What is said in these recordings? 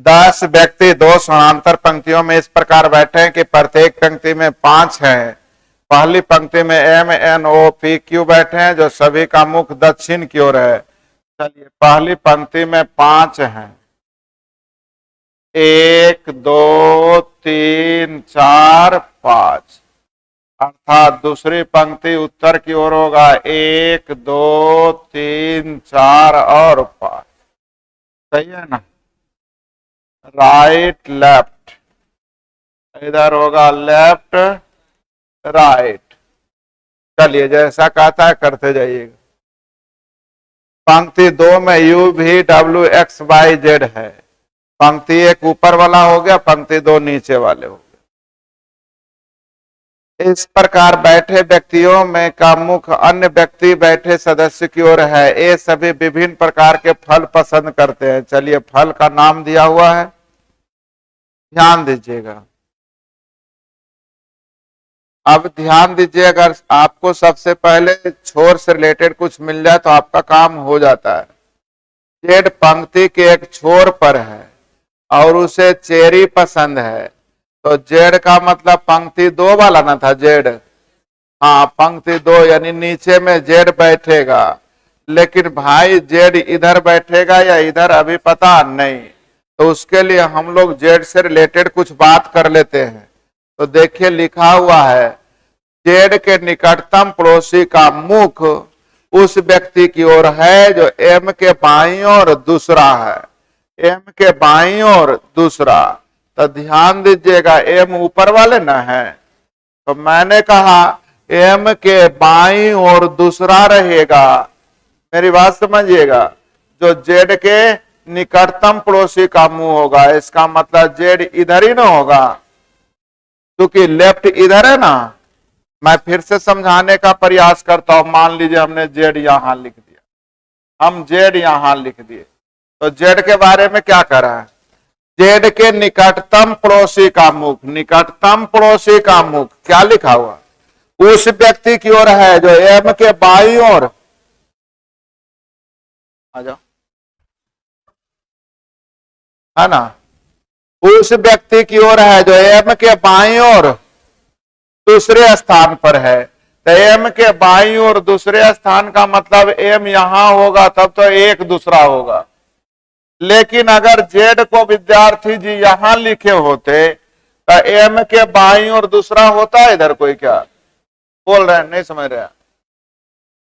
10 व्यक्ति 2 समानांतर पंक्तियों में इस प्रकार बैठे हैं कि प्रत्येक पंक्ति में 5 हैं। पहली पंक्ति में M N O P Q बैठे हैं, जो सभी का मुख दक्षिण की ओर है। चलिए, पहली पंक्ति में 5 हैं, 1 2 3 4 5, अर्थात दूसरी पंक्ति उत्तर की ओर होगा 1 2 3 4 और 5। सही है ना? राइट लेफ्ट, इधर होगा लेफ्ट राइट। चलिए, जैसा कहता है करते जाइएगा। पंक्ति 2 में यू भी डब्ल्यू एक्स वाई जेड है। पंक्ति 1 ऊपर वाला हो गया, पंक्ति 2 नीचे वाले हो गए। इस प्रकार बैठे व्यक्तियों में का मुख अन्य व्यक्ति बैठे सदस्य की ओर है। ये सभी विभिन्न प्रकार के फल पसंद करते हैं। चलिए, फल का नाम दिया हुआ है, ध्यान दीजिएगा। अब ध्यान दीजिए, अगर आपको सबसे पहले छोर से रिलेटेड कुछ मिल जाए तो आपका काम हो जाता है। जेड पंक्ति के एक छोर पर है और उसे चेरी पसंद है, तो जेड का मतलब पंक्ति 2 वाला ना था, जेड। हाँ, पंक्ति 2 यानी नीचे में जेड बैठेगा, लेकिन भाई जेड इधर बैठेगा या इधर अभी पता नहीं। तो उसके लिए हम लोग जेड से रिलेटेड कुछ बात कर लेते हैं। तो देखिए, लिखा हुआ है जेड के निकटतम पड़ोसी का मुख उस व्यक्ति की ओर है जो एम के बाईं ओर दूसरा है। एम के बाईं ओर दूसरा, तो ध्यान दीजिएगा, एम ऊपर वाले ना है, तो मैंने कहा एम के बाईं ओर दूसरा रहेगा। मेरी बात समझिएगा, जो जेड के निकटतम पड़ोसी का मुंह होगा, इसका मतलब जेड इधर ही ना होगा, क्योंकि लेफ्ट इधर है ना। मैं फिर से समझाने का प्रयास करता हूं। मान लीजिए हमने जेड यहां लिख दिया, हम जेड यहां लिख दिए, तो जेड के बारे में क्या कर रहा है? जेड के निकटतम पड़ोसी का मुख, निकटतम पड़ोसी का मुख क्या लिखा हुआ? उस व्यक्ति की ओर है जो एम के बाईं ओर, आ जाओ, है ना, उस व्यक्ति की ओर है जो एम के बाईं ओर दूसरे स्थान पर है। तो एम के बाईं ओर दूसरे स्थान का मतलब एम यहां होगा, तब तो एक दूसरा होगा। लेकिन अगर जेड को विद्यार्थी जी यहां लिखे होते तो एम के बाईं ओर दूसरा होता है। इधर कोई क्या बोल रहे हैं, नहीं समझ रहे हैं?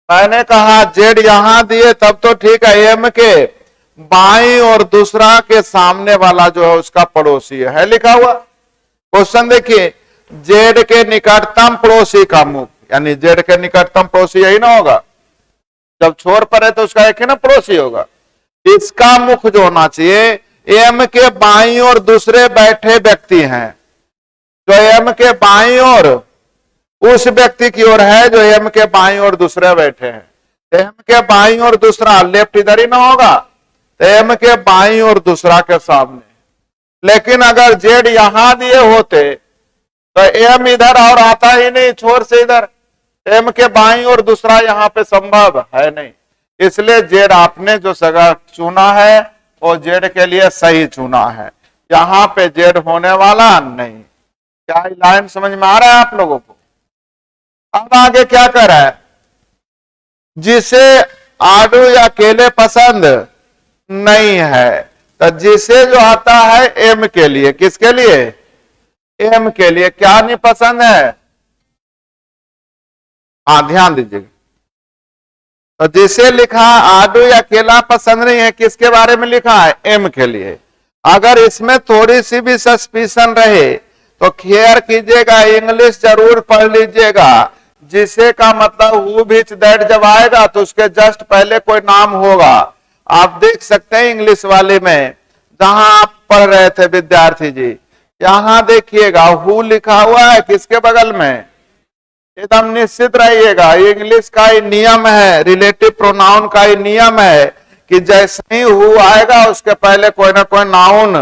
मैंने कहा जेड यहां दिए तब तो ठीक है, एम के बाईं और दूसरा के सामने वाला जो है उसका पड़ोसी है लिखा हुआ। क्वेश्चन देखिए, जेड के निकटतम पड़ोसी का मुख, यानी जेड के निकटतम पड़ोसी यही ना होगा, जब छोर पर है तो उसका एक ही ना पड़ोसी होगा। इसका मुख जो होना चाहिए, एम के बाईं और दूसरे बैठे व्यक्ति हैं, जो एम के बाईं और उस व्यक्ति की ओर है जो एम के बाईं और दूसरे बैठे हैं। एम के बाईं और दूसरा लेफ्ट इधर ही ना होगा, एम के बाईं और दूसरा के सामने। लेकिन अगर जेड यहां दिए होते तो एम इधर और आता ही नहीं, छोर से इधर, एम के बाईं और दूसरा यहां पे संभव है नहीं। इसलिए जेड आपने जो जगह चुना है वो जेड के लिए सही चुना है, यहां पे जेड होने वाला नहीं। क्या लाइन समझ में आ रहा है आप लोगों को? अब आगे क्या कर रहा है? जिसे आलू या केले पसंद नहीं है, तो जिसे जो आता है एम के लिए, किसके लिए? एम के लिए। क्या नहीं पसंद है? हाँ, ध्यान दीजिएगा, तो जिसे लिखा आलू या केला पसंद नहीं है, किसके बारे में लिखा है? एम के लिए। अगर इसमें थोड़ी सी भी सस्पिशन रहे तो केयर कीजिएगा, इंग्लिश जरूर पढ़ लीजिएगा। जिसे का मतलब हु बीच दैट जब आएगा तो उसके जस्ट पहले कोई नाम होगा। आप देख सकते हैं इंग्लिश वाले में जहां आप पढ़ रहे थे विद्यार्थी जी, यहां देखिएगा हु लिखा हुआ है, किसके बगल में? एकदम निश्चित रहिएगा, इंग्लिश का ही नियम है, रिलेटिव प्रोनाउन का ही नियम है कि जैसे ही हु आएगा उसके पहले कोई ना कोई नाउन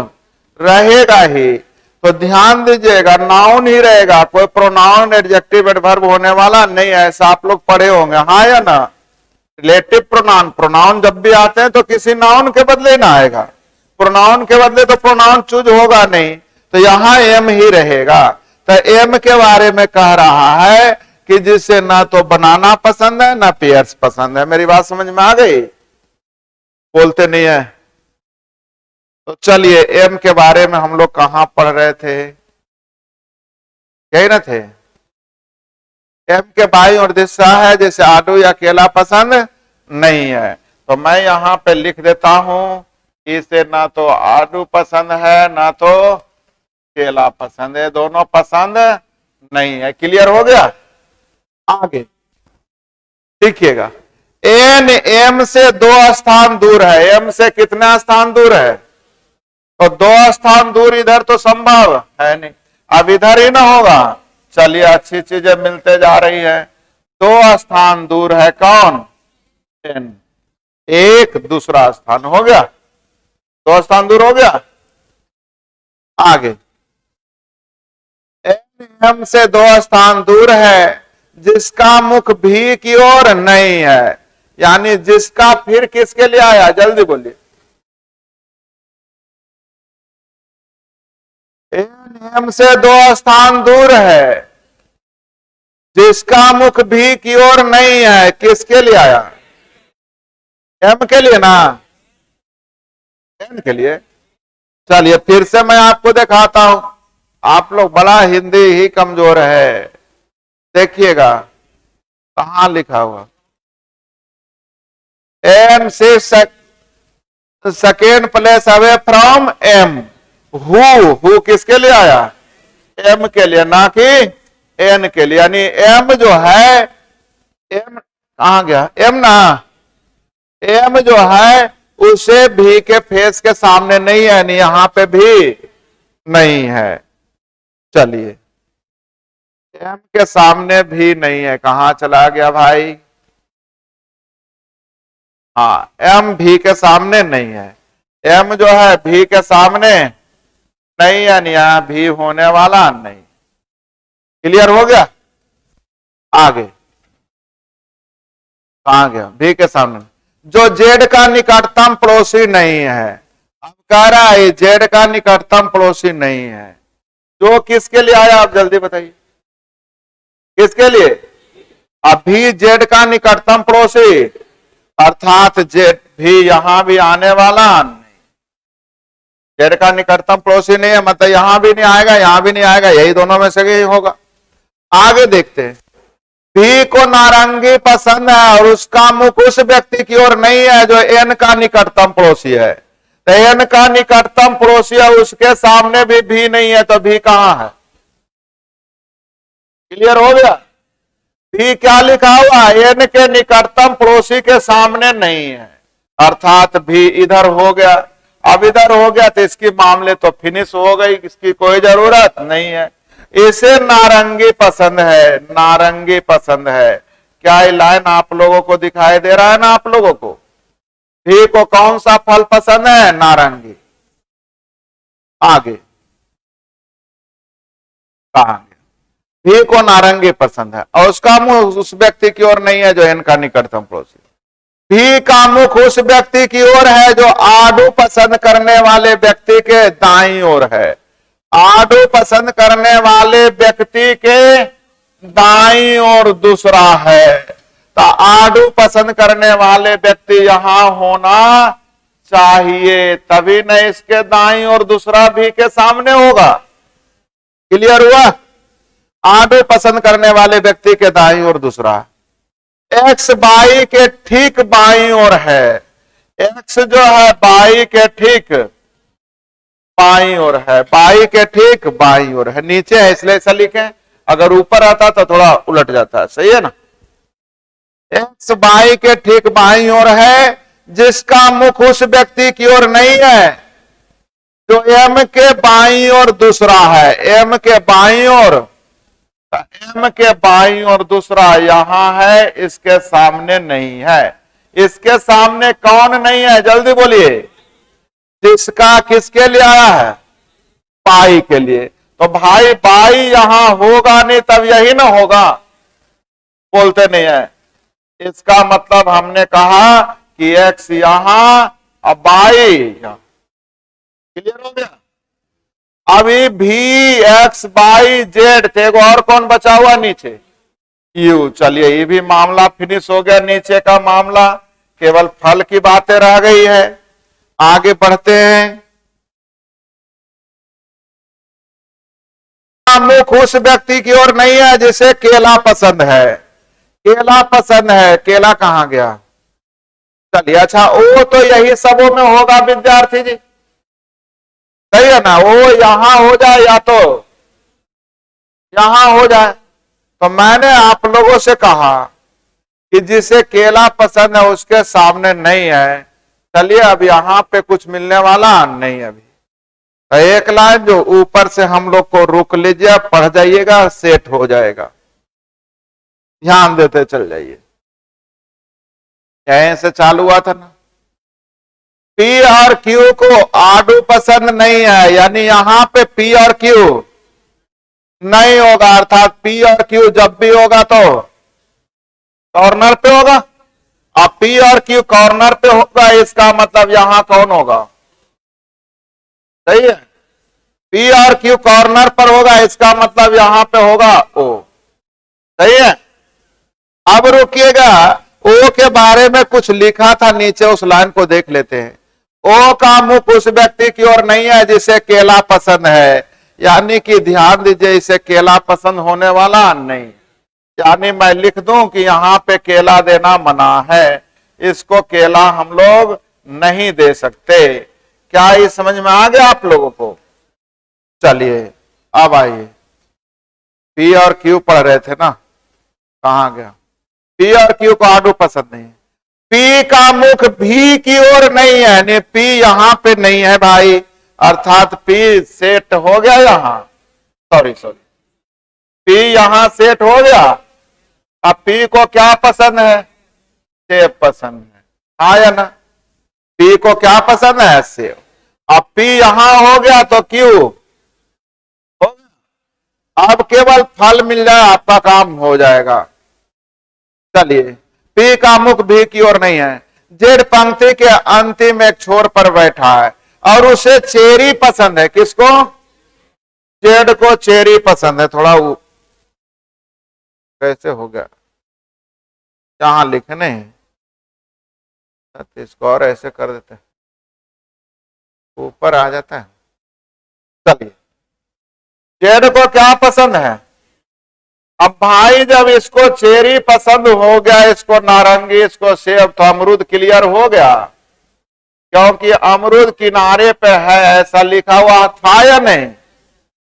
रहेगा ही। तो ध्यान दीजिएगा, नाउन ही रहेगा, कोई प्रोनाउन एडजेक्टिव एडवर्ब होने वाला नहीं है। ऐसा आप लोग पढ़े होंगे, हाँ या ना? रिलेटिव प्रोनाउन, प्रोनाउन जब भी आते हैं तो किसी नाउन के बदले ही ना आएगा। प्रोनाउन के बदले तो प्रोनाउन चूज होगा नहीं, तो यहां एम ही रहेगा। तो एम के बारे में कह रहा है कि जिसे ना तो बनाना पसंद है ना पेयर्स पसंद है। मेरी बात समझ में आ गई? बोलते नहीं है। तो चलिए, एम के बारे में हम लोग कहां पढ़ रहे थे? यही ना थे। एम के बाईं ओर दिशा है, जैसे आडू या केला पसंद नहीं है, तो मैं यहां पे लिख देता हूं, इसे ना तो आडू पसंद है ना तो केला पसंद है, दोनों पसंद नहीं है। क्लियर हो गया? आगे देखिएगा, एन एम से 2 स्थान दूर है। एम से कितना स्थान दूर है? तो 2 स्थान दूर। इधर तो संभव है नहीं, अब इधर ही ना होगा। चलिए, अच्छी चीजें मिलते जा रही है। 2 स्थान दूर है कौन? एन। एक दूसरा स्थान हो गया, 2 स्थान दूर हो गया। आगे, एन एम से 2 स्थान दूर है, जिसका मुख भी की ओर नहीं है। यानी जिसका फिर किसके लिए आया? जल्दी बोलिए। एन एम से 2 स्थान दूर है, जिसका मुख भी की ओर नहीं है। किसके लिए आया? एम के लिए ना, एन के लिए। चलिए फिर से मैं आपको दिखाता हूं। आप लोग बड़ा हिंदी ही कमजोर है। देखिएगा कहां लिखा हुआ, एम से second place away from M. Who किसके लिए आया? एम के लिए, ना कि एन के लिए। यानी एम जो है, एम कहां गया? एम ना, एम जो है उसे भी के फेस के सामने नहीं है, यानी यहां पे भी नहीं है। चलिए, एम के सामने भी नहीं है, कहां चला गया भाई? हाँ, एम भी के सामने नहीं है। एम जो है भी के सामने नहीं है, यहां भी होने वाला नहीं। क्लियर हो गया? आगे कहां गया? भी के सामने जो जेड का निकटतम पड़ोसी नहीं है। अब कह रहा है जेड का निकटतम पड़ोसी नहीं है, जो किसके लिए आया? आप जल्दी बताइए, किसके लिए? अभी जेड का निकटतम पड़ोसी, अर्थात जेड भी यहां भी आने वाला नहीं। जेड का निकटतम पड़ोसी नहीं है, मतलब यहां भी नहीं आएगा, यहां भी नहीं आएगा, यही दोनों में से ही होगा। आगे देखते हैं, भी को नारंगी पसंद है और उसका मुख उस व्यक्ति की ओर नहीं है जो एन का निकटतम पड़ोसी है। तो एन का निकटतम पड़ोसी है, उसके सामने भी नहीं है, तो भी कहां है? क्लियर हो गया? भी क्या लिखा हुआ? एन के निकटतम पड़ोसी के सामने नहीं है, अर्थात भी इधर हो गया। अब इधर हो गया तो इसकी मामले तो फिनिश हो गई, इसकी कोई जरूरत नहीं है। इसे नारंगी पसंद है, नारंगी पसंद है। क्या ये लाइन आप लोगों को दिखाई दे रहा है ना? आप लोगों को भी को कौन सा फल पसंद है? नारंगी। आगे कहा भी को नारंगी पसंद है और उसका मुंह उस व्यक्ति की ओर नहीं है जो इनका निकटतम पड़ोसी। भी का मुख उस व्यक्ति की ओर है जो आडू पसंद करने वाले व्यक्ति के दाईं ओर है। आडू पसंद करने वाले व्यक्ति के दाईं ओर दूसरा है। तो आडू पसंद करने वाले व्यक्ति यहां होना चाहिए, तभी न इसके दाईं ओर दूसरा भी के सामने होगा। क्लियर हुआ? आडू पसंद करने वाले व्यक्ति के दाईं ओर दूसरा। एक्स बाई के ठीक बाईं ओर है। एक्स जो है बाई के ठीक बाईं ओर है, बाई के ठीक बाईं ओर है। नीचे है इसलिए ऐसा लिखे, अगर ऊपर आता तो थोड़ा उलट जाता है। सही है ना? एक्स बाई के ठीक बाईं ओर है, जिसका मुख उस व्यक्ति की ओर नहीं है जो एम के बाईं ओर दूसरा है। एम के बाईं ओर, एम के बाईं ओर दूसरा यहां है, इसके सामने नहीं है। इसके सामने कौन नहीं है? जल्दी बोलिए। जिसका किसके लिए आया है? बाई के लिए। तो भाई बाई यहां होगा नहीं, तब यही ना होगा। बोलते नहीं है। इसका मतलब हमने कहा कि एक्स यहां और बाई यहां। क्लियर हो गया। अभी भी एक्स वाई जेड थे, और कौन बचा हुआ नीचे, यू। चलिए ये भी मामला फिनिश हो गया, नीचे का मामला, केवल फल की बातें रह गई है। आगे बढ़ते हैं। मुख उस व्यक्ति की ओर नहीं है जिसे केला पसंद है। केला पसंद है, केला कहां गया। चलिए अच्छा, वो तो यही सबों में होगा विद्यार्थी जी, सही है ना। वो यहां हो जाए या तो यहां हो जाए। तो मैंने आप लोगों से कहा कि जिसे केला पसंद है उसके सामने नहीं है। चलिए अब यहां पे कुछ मिलने वाला नहीं है अभी। तो एक लाइन जो ऊपर से हम लोग को रोक लीजिए, पढ़ जाइएगा, सेट हो जाएगा। ध्यान देते चल जाइए। यहीं से चालू हुआ था ना। पी और क्यू को आडू पसंद नहीं है, यानी यहां पे पी और क्यू नहीं होगा, अर्थात पी और क्यू जब भी होगा तो कॉर्नर पे होगा। अब पी और क्यू कॉर्नर पे होगा, इसका मतलब यहां कौन होगा, सही है। पी और क्यू कॉर्नर पर होगा, इसका मतलब यहां पे होगा ओ, सही है। अब रुकिएगा, ओ के बारे में कुछ लिखा था नीचे, उस लाइन को देख लेते हैं। ओ का मुख उस व्यक्ति की ओर नहीं है जिसे केला पसंद है, यानी कि ध्यान दीजिए, इसे केला पसंद होने वाला नहीं। यानी मैं लिख दूं कि यहां पे केला देना मना है, इसको केला हम लोग नहीं दे सकते। क्या ये समझ में आ गया आप लोगों को। चलिए अब आइए, पी और क्यू पढ़ रहे थे ना, कहां गया। पी और क्यू को आडू पसंद नहीं है। पी का मुख भी की ओर नहीं है, यानी पी यहां पे नहीं है भाई, अर्थात पी सेट हो गया यहां, सॉरी पी यहां सेट हो गया। अब पी को क्या पसंद है, सेब पसंद है, हाँ या ना। पी को क्या पसंद है, सेब। अब पी यहां हो गया तो क्यू हो गया। अब केवल फल मिल जाए, आपका काम हो जाएगा। चलिए, पी का मुख भी की ओर नहीं है, जेड पंक्ति के अंतिम एक छोर पर बैठा है और उसे चेरी पसंद है। किसको, जेड को चेरी पसंद है। थोड़ा कैसे हो गया, यहां लिखने तो इसको और ऐसे कर देते हैं, ऊपर आ जाता है। चलिए, जेड को क्या पसंद है। अब भाई जब इसको चेरी पसंद हो गया, इसको नारंगी, इसको सेब, तो अमरूद क्लियर हो गया, क्योंकि अमरूद किनारे पे है ऐसा लिखा हुआ था या नहीं।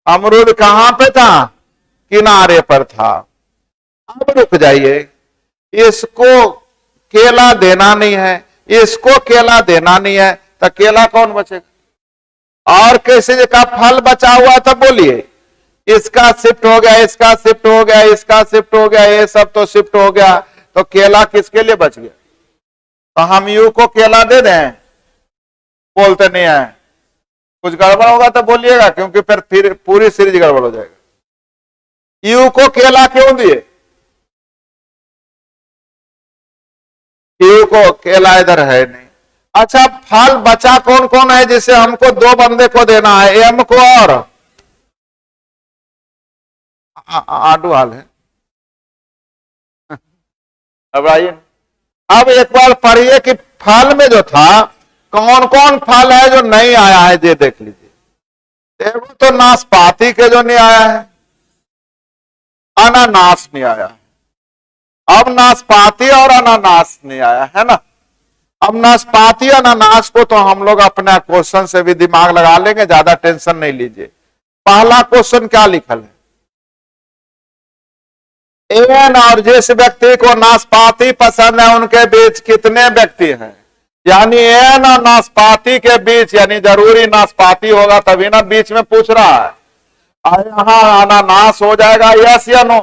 अमरूद कहां पे था, किनारे पर था। अब रुक जाइए, इसको केला देना नहीं है, इसको केला देना नहीं है, तो केला कौन बचेगा। और किसी का फल बचा हुआ था, बोलिए। इसका शिफ्ट हो गया, इसका शिफ्ट हो गया, इसका शिफ्ट हो गया, ये सब तो शिफ्ट हो गया, तो केला किसके लिए बच गया। तो हम यू को केला दे दें, बोलते नहीं है। कुछ गड़बड़ होगा तो बोलिएगा, क्योंकि फिर पूरी सीरीज गड़बड़ हो जाएगा। यू को केला क्यों दिए, यू को केला इधर है नहीं। अच्छा, फल बचा कौन कौन है जिसे हमको दो बंदे को देना है, एम को और आडू हाल है। अब आइए, अब एक बार पढ़िए कि फल में जो था, कौन कौन फल है जो नहीं आया है, ये देख लीजिए। एगो तो नाशपाती के जो नहीं आया है, अनानास नहीं आया है। अब नाशपाती और अनानास नहीं आया है ना। अब नाशपाती अनानास को तो हम लोग अपने क्वेश्चन से भी दिमाग लगा लेंगे, ज्यादा टेंशन नहीं लीजिए। पहला क्वेश्चन क्या लिखल है, एन और जिस व्यक्ति को नाशपाती पसंद है उनके बीच कितने व्यक्ति हैं। यानी एन और नाशपाती के बीच, यानी जरूरी नाशपाती होगा तभी ना बीच में पूछ रहा है। और यहां अनानास हो जाएगा, यस या नो,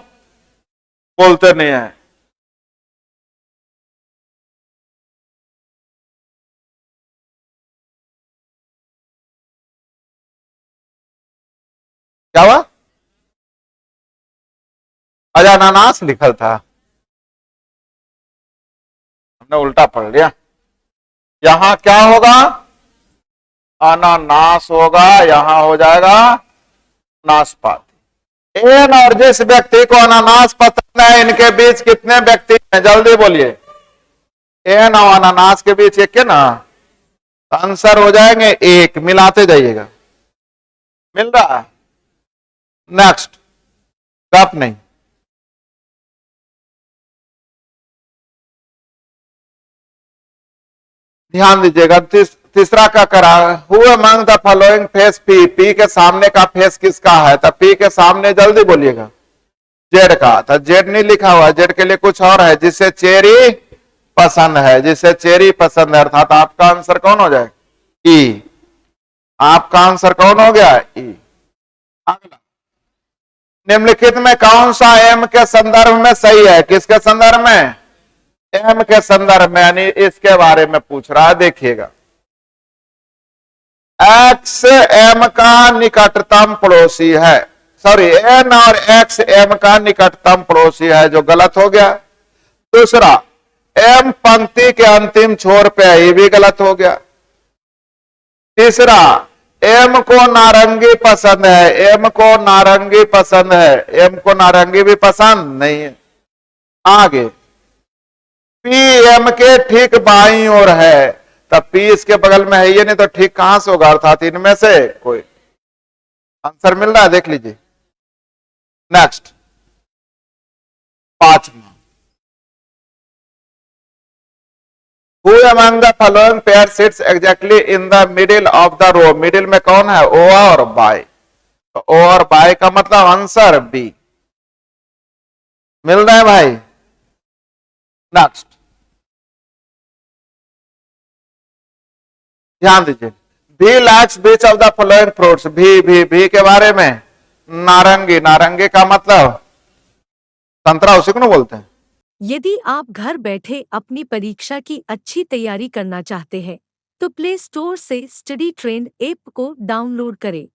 बोलते नहीं है। क्या हुआ, अरे अनानास लिखल था, हमने उल्टा पढ़ लिया। यहां क्या होगा, अनानास होगा, यहां हो जाएगा नाशपाती। एन और जिस व्यक्ति को अनानास पसंद है, इनके बीच कितने व्यक्ति हैं, जल्दी बोलिए। एन और अनानास के बीच एक है ना, आंसर हो जाएंगे एक, मिलाते जाइएगा। मिल रहा है? नेक्स्ट, कप नहीं। ध्यान दीजिएगा, तीसरा का करा, who among the following face P, P के सामने का फेस किसका है, तो पी के सामने जल्दी बोलिएगा, जेड का। तो जेड नहीं लिखा हुआ, जेड के लिए कुछ और है, जिसे चेरी पसंद है, जिसे चेरी पसंद है, अर्थात आपका आंसर कौन हो जाए, ई। आपका आंसर कौन हो गया, ई। अगला, निम्नलिखित में कौन सा एम के संदर्भ में सही है, किसके संदर्भ में, एम के संदर्भ में, यानी इसके बारे में पूछ रहा है। देखिएगा, एक्स एम का निकटतम पड़ोसी है, सॉरी एन और एक्स एम का निकटतम पड़ोसी है, जो गलत हो गया। दूसरा, एम पंक्ति के अंतिम छोर पे है, ये भी गलत हो गया। तीसरा, एम को नारंगी पसंद है, एम को नारंगी पसंद है, एम को नारंगी भी पसंद नहीं है। आगे, पी एम के ठीक बाईं ओर है, तब पी इसके बगल में है, ये नहीं तो ठीक कहां से होगा, अर्थात इनमें से कोई। आंसर मिल रहा है, देख लीजिए। नेक्स्ट, पांचवा, Who among the following pair sits exactly in the middle of the row? Middle में कौन है, ओ और बाय। तो ओ और बाय का मतलब आंसर बी। मिल रहा है भाई। नेक्स्ट, ध्यान दीजिए, भी लैक्स बीच ऑफ द फॉलोइंग फ्रूट्स, भी के बारे में, नारंगी, नारंगी का मतलब संतरा, उसी को ना बोलते हैं। यदि आप घर बैठे अपनी परीक्षा की अच्छी तैयारी करना चाहते हैं तो प्ले स्टोर से स्टडी ट्रेंड ऐप को डाउनलोड करें।